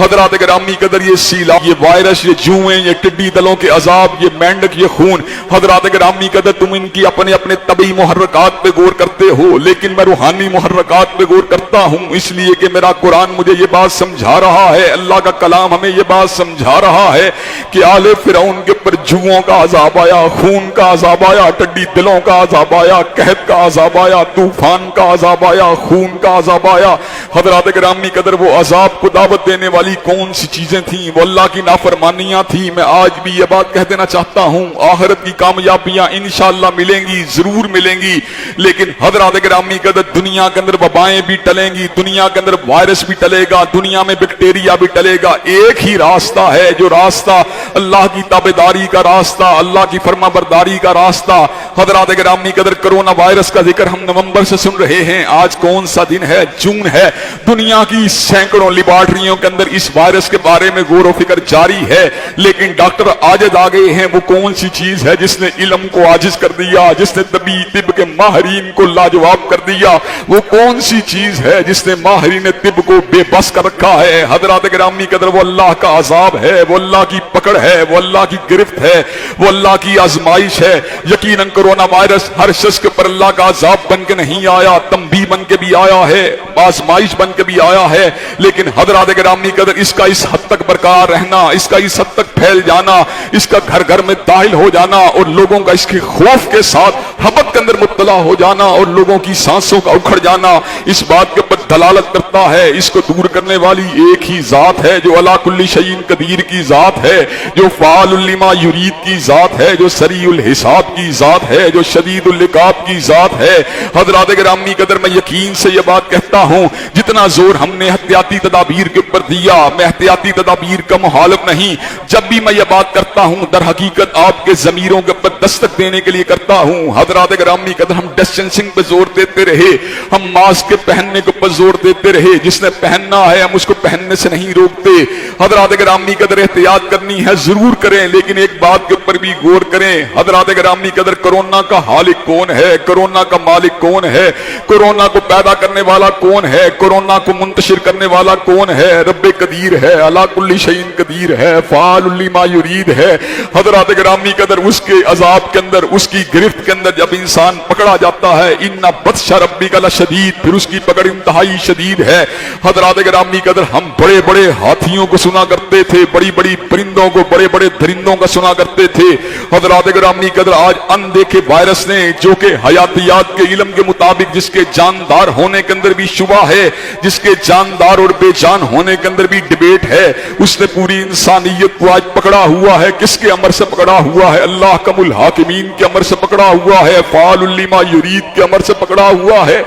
حضرات گرامی قدر یہ سیلا، یہ وائرس، یہ جوئیں، یہ ٹڈی دلوں کے عذاب، یہ مینڈک، یہ خون، حضرات گرامی قدر تم ان کی اپنے اپنے طبعی محرکات پہ غور کرتے ہو، لیکن میں روحانی محرکات پہ غور کرتا ہوں، اس لیے کہ میرا قرآن مجھے یہ بات سمجھا رہا ہے، اللہ کا کلام ہمیں یہ بات سمجھا رہا ہے کہ آل فرعون کے پر جوؤں کا عذاب آیا، خون کا عذاب آیا، ٹڈی دلوں کا عذاب آیا، قحط کا عذاب آیا، طوفان کا عذاب آیا، خون کا عذاب آیا۔ حضرات گرامی قدر وہ عذاب کو دعوت دینے والی کون سی چیزیں تھیں؟ وہ اللہ کی نافرمانیاں تھیں۔ میں آج بھی یہ بات کہہ دینا چاہتا ہوں، آخرت کی کامیابیاں انشاءاللہ ملیں گی، ضرور ملیں گی، لیکن حضرات گرامی قدر دنیا کے اندر وبائیں بھی ٹلیں گی، دنیا کے اندر وائرس بھی ٹلے گا، دنیا میں بیکٹیریا بھی ٹلے گا۔ ایک ہی راستہ ہے، جو راستہ اللہ کی تابعداری کا راستہ، اللہ کی فرما برداری کا راستہ۔ حضرات گرامی قدر کرونا وائرس کا ذکر ہم نومبر سے سن رہے ہیں، آج کون سا دن ہے؟ جون ہے۔ دنیا کی سینکڑوں لیبارٹریوں کے اندر اس وائرس کے بارے میں غور و فکر جاری ہے، لیکن ڈاکٹر عاجز آ گئے ہیں۔ وہ کون سی چیز ہے جس نے علم کو عاجز کر دیا، جس نے طب کے ماہرین کو لاجواب کر دیا؟ وہ کون سی چیز ہے جس نے ماہرین طب کو بے بس کر رکھا ہے؟ حضرات گرامی قدر وہ اللہ کا عذاب ہے، وہ اللہ کی پکڑ ہے، وہ اللہ کی گرفت ہے، وہ اللہ کی آزمائش ہے۔ یقیناً کرونا وائرس ہر شخص کے پر اللہ کا عذاب بن کے نہیں آیا، تنبیہ بن کے بھی آیا ہے، آزمائش بن کے بھی آیا ہے، لیکن حضرات گرامی قدر اس کا اس حد تک برقرار رہنا، اس کا اس حد تک پھیل جانا، اس کا گھر گھر میں داخل ہو جانا اور لوگوں کا اس کے خوف کے ساتھ حبت کے اندر مبتلا ہو جانا اور لوگوں کی سانسوں کا اکھڑ جانا، اس بات کے اوپر دلالت کرتا ہے اس کو دور کرنے والی ایک ہی ذات ہے، جو علی کل شیء قدیر کی ذات ہے، جو فعال لما یرید کی ذات ہے، جو سریع الحساب کی ذات ہے، جو شدید العقاب کی ذات ہے۔ حضرات گرامی قدر میں یقین سے یہ بات کہتا ہوں، جتنا زور ہم نے احتیاطی تدابیر کے اوپر دیا، میں احتیاطی تدابیر کا مخالف نہیں، جب بھی میں یہ بات کرتا ہوں در حقیقت آپ کے ضمیروں کے اوپر دستک دینے کے لیے کرتا ہوں۔ حضرات گرامی قدر ہم ڈسٹینسنگ پہ زور دیتے رہے، ہم ماسک کے پہننے کے اوپر زور دیتے رہے، جس نے پہننا ہے ہم اس کو پہننے سے نہیں روکتے۔ حضرات گرامی قدر احتیاط کرنی ہے ضرور کریں، لیکن ایک بات کے اوپر بھی غور کریں، حضرات گرامی قدر کرونا کا خالق کون ہے؟ کرونا کا مالک کون ہے؟ کرونا کو پیدا کرنے والا کون ہے؟ کرونا کو منتشر کرنے والا کون ہے؟ رب قدیر ہے، علی کل شیء قدیر ہے، فعال لما یرید ہے۔ حضرات گرامی قدر اس کے عذاب کے اندر، اس کی گرفت کے اندر جب انسان پکڑا جاتا ہے، ان بطش ربک لشدید، پھر اس کی پکڑ انتہائی شدید ہے۔ حضرات گرامی قدر ہم بڑے بڑے ہاتھیوں کو سنا کرتے تھے، بڑی بڑی پرندوں کو، بڑے بڑے درندوں کا سنا کرتے تھے۔ حضرات گرامی قدر آج اندیکھے وائرس نے، جو کہ حیاتیات کے علم کے مطابق جس کے جاندار ہونے کے اندر بھی شبہ ہے، جس کے جاندار اور بے جان ہونے کے اندر بھی ڈیبیٹ ہے، اس نے پوری انسانیت کو آج پکڑا ہوا ہے۔ کس کے امر سے پکڑا ہوا ہے؟ اللہ کم الحاکمین کے امر سے پکڑا ہوا ہے، فعال لما یرید کے امر سے پکڑا ہوا ہے،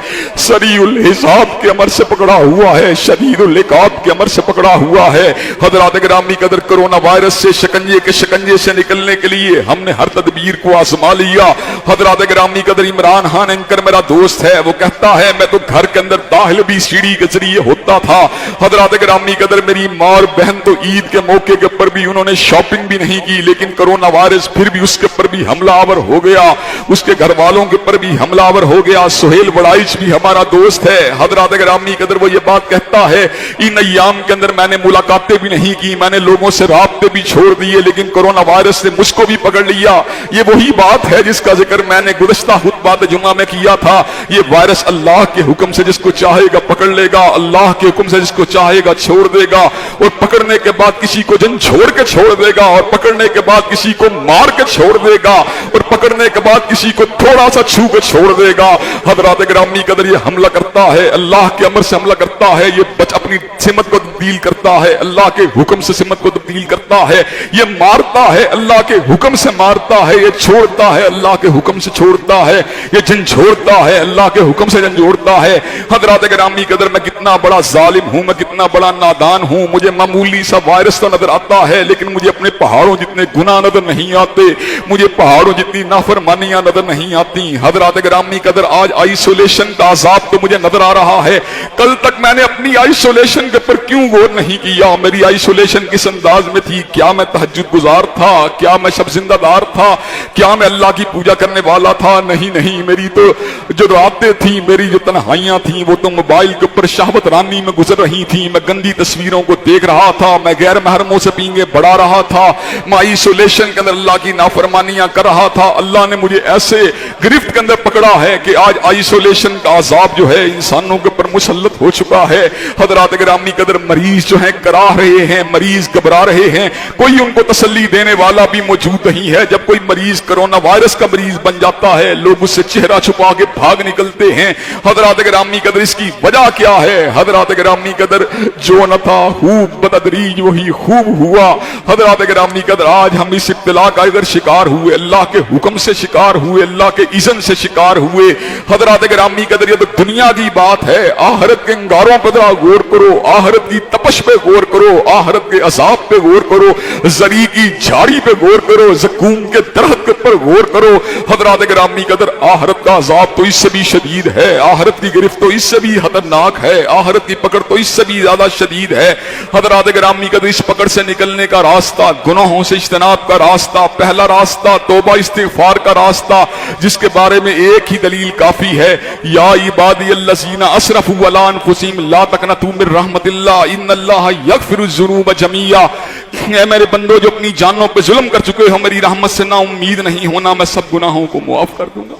سریع الحساب کے امر سے پکڑا ہوا ہے، شدید العقاب کے امر سے پکڑا ہوا ہے۔ حضرات گرامی قدر کرونا وائرس سے شکنجے کے شکنجے سے نکلنے کے لیے ہم نے ہر تدبیر کو آزما لیا۔ حضرات گرامی قدر عمران خان اینکر میرا دوست ہے، وہ کہتا ہے میں تو گھر کے اندر داخل بھی سیڑھی کے ذریعے ہوتا تھا۔ حضرات گرامی قدر میری ماں اور بہن تو عید کے موقع کے اوپر بھی انہوں نے شاپنگ بھی نہیں کی، لیکن کرونا وائرس پھر بھی اس کے اوپر بھی حملہ آور ہو گیا، اس کے گھر والوں کے اوپر بھی حملہ آور ہو گیا۔ سہیل وڑائچ بھی ہمارا دوست ہے، حضرات گرامی قدر وہ یہ بات کہتا ہے ان ایام کے اندر میں نے ملاقاتیں بھی نہیں کی، میں نے لوگوں سے رابطے بھی چھوڑ دیے، لیکن کرونا وائرس نے مجھ کو بھی پکڑ لیا۔ یہ وہی بات ہے جس کا ذکر میں نے گزشتہ خطبہ جمعہ میں کیا تھا، یہ وائرس اللہ کے حکم سے جس کو چاہے گا پکڑ لے گا، اللہ کے حکم سے جس کو چاہے گا چھوڑ دے گا، اور پکڑنے کے بعد کسی کو جن چھوڑ کے چھوڑ دے گا، اور پکڑنے کے بعد کسی کو مار کے چھوڑ دے گا، اور پکڑنے کے بعد کسی کو تھوڑا سا چھو کے چھوڑ دے گا۔ حضرات گرامی قدر یہ حملہ کرتا ہے، اللہ کے امر سے حملہ کرتا ہے، یہ اپنی سمت کو تبدیل کرتا ہے، اللہ کے حکم سے سمت کو تبدیل کرتا ہے، یہ مارتا ہے، اللہ کے حکم سے مارتا ہے، یہ چھوڑتا ہے، اللہ کے حکم سے چھوڑتا ہے، یہ جھنجھوڑتا ہے، اللہ کے حکم سے جھنجھوڑتا ہے۔ حضرات گرامی قدر میں کتنا بڑا ظالم ہوں، میں کتنا بڑا نادان ہوں، مجھے معمولی سا وائرس تو نظر آتا ہے، لیکن مجھے اپنے پہاڑوں جتنے گناہ نظر نہیں آتے، مجھے پہاڑوں جتنی نافرمانیاں نظر نہیں آتی. حضرات گرامی قدر آج آئسولیشن کا عذاب تو مجھے نظر آ رہا ہے. کل تک میں نے اپنی آئسولیشن کے پر کیوں غور نہیں کیا؟ میری آئسولیشن کس انداز میں تھی؟ کیا میں تہجد گزار تھا؟ کیا میں شب زندہ دار تھا؟ کیا میں اللہ کی پوجا کرنے والا تھا؟ نہیں. میری تو جو راتیں تھیں، میری جو تنہائیاں تھیں، وہ تو موبائل کے اوپر شہوت رانی میں گزر رہی تھیں. میں گندی تصویروں کو دیکھ رہا تھا، میں غیر محرموں سے پینگے بڑھا رہا تھا، میں آئسولیشن کے اندر اللہ کی نافرمانیاں کر رہا تھا. اللہ نے مجھے ایسے گرفت کے اندر پکڑا ہے کہ آج آئسولیشن کا عذاب جو ہے انسانوں کے اوپر مسلط ہو چکا ہے. حضرات گرامی قدر مریض جو ہیں کرا رہے ہیں، مریض گھبرا رہے ہیں، کوئی ان کو تسلی دینے والا بھی موجود نہیں ہے. جب کوئی مریض کرونا وائرس کا مریض بن جاتا ہے، لوگ اس سے چہرہ چھپا کے بھاگ نکلتے ہیں. حضرات گرامی قدر اس کی وجہ کیا ہے؟ حضرات گرامی قدر جو نہ تھا خوب بتدریج وہی خوب ہوا. حضرات گرامی قدر آج ہم اس ابتلا کا اگر شکار ہوئے، اللہ کے حکم سے شکار ہوئے، اللہ کے اذن سے شکار ہوئے. حضرات گرامی قدر یہ تو دنیا کی بات ہے، آخرت کے انگاروں پر ذرا غور کرو، آخرت کی تپش پہ غور کرو، آخرت کے عذاب پہ غور کرو، زری کی جھاڑی پہ غور کرو، زقوم کے درخت پر غور کرو. حضرات گرامی قدر آخرت کا عذاب تو اس سے بھی شدید ہے، آخرت کی گرفت تو اس سے بھی خطرناک ہے، آخرت کی پکڑ تو اس سے بھی زیادہ شدید ہے. حضرات گرامی قدر اس پکڑ سے نکلنے کا راستہ، گناہوں سے اجتناب کا راستہ، پہلا راستہ توبہ استغفار کا راستہ، جس کے بارے میں ایک ہی دلیل کافی ہے، یا عبادی الذین اسرفوا علی انفسہم لا تقنطوا من رحمت اللہ ان اللہ یغفر الذنوب جميعا. اے میرے بندو جو اپنی جانوں پہ ظلم کر چکے ہو، میری رحمت سے نا امید نہیں ہونا، میں سب گناہوں کو معاف کر دوں گا.